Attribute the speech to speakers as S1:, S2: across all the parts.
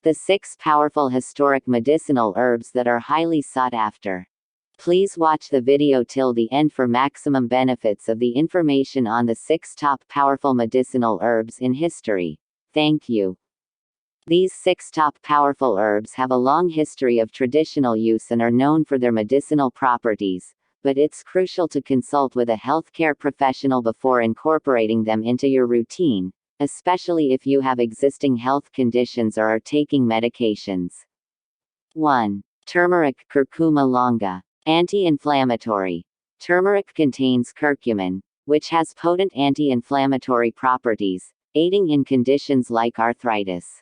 S1: The 6 powerful historic medicinal herbs that are highly sought after. Please watch the video till the end for maximum benefits of the information on the 6 top powerful medicinal herbs in history. Thank you. These 6 top powerful herbs have a long history of traditional use and are known for their medicinal properties, but it's crucial to consult with a healthcare professional before incorporating them into your routine, especially if you have existing health conditions or are taking medications. 1. Turmeric, Curcuma longa. Anti-inflammatory. Turmeric contains curcumin, which has potent anti-inflammatory properties, aiding in conditions like arthritis.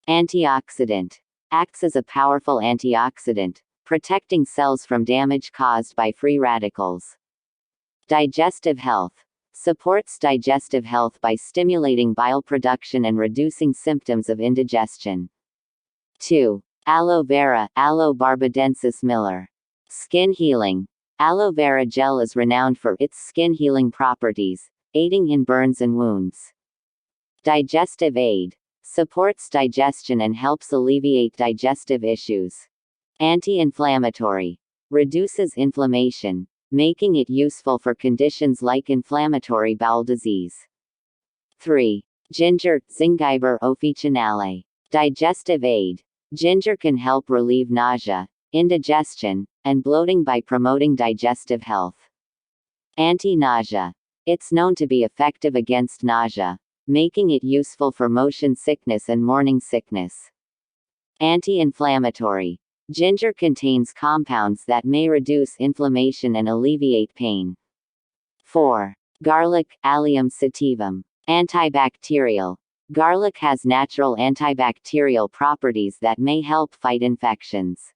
S1: Antioxidant. Acts as a powerful antioxidant, protecting cells from damage caused by free radicals. Digestive health. Supports digestive health by stimulating bile production and reducing symptoms of indigestion. 2. Aloe vera, Aloe barbadensis Miller. Skin healing. Aloe vera gel is renowned for its skin healing properties, aiding in burns and wounds. Digestive aid. Supports digestion and helps alleviate digestive issues. Anti-inflammatory. Reduces inflammation, making it useful for conditions like inflammatory bowel disease. 3. Ginger, Zingiber officinale. Digestive aid. Ginger can help relieve nausea, indigestion, and bloating by promoting digestive health. Anti-nausea. It's known to be effective against nausea, making it useful for motion sickness and morning sickness. Anti-inflammatory. Ginger contains compounds that may reduce inflammation and alleviate pain. 4. Garlic, Allium sativum. Antibacterial. Garlic has natural antibacterial properties that may help fight infections.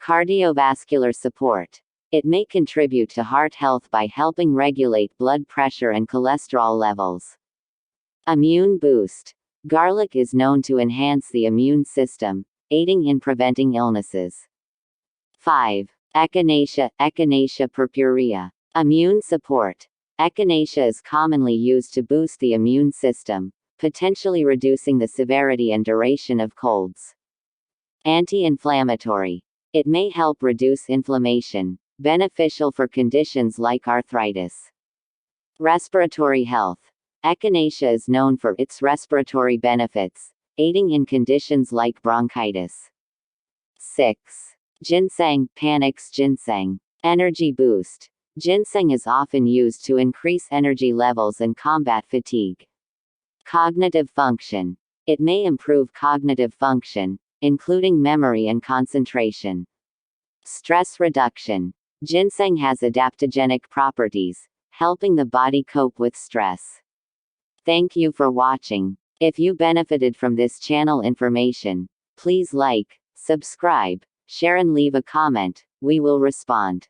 S1: Cardiovascular support. It may contribute to heart health by helping regulate blood pressure and cholesterol levels. Immune boost. Garlic is known to enhance the immune system, aiding in preventing illnesses. 5. Echinacea, Echinacea purpurea. Immune support. Echinacea is commonly used to boost the immune system, potentially reducing the severity and duration of colds. Anti-inflammatory. It may help reduce inflammation, beneficial for conditions like arthritis. Respiratory health. Echinacea is known for its respiratory benefits, aiding in conditions like bronchitis. 6. Ginseng, Panax ginseng. Energy boost. Ginseng is often used to increase energy levels and combat fatigue. Cognitive function. It may improve cognitive function, including memory and concentration. Stress reduction. Ginseng has adaptogenic properties, helping the body cope with stress. Thank you for watching. If you benefited from this channel information, please like, subscribe, share and leave a comment. We will respond.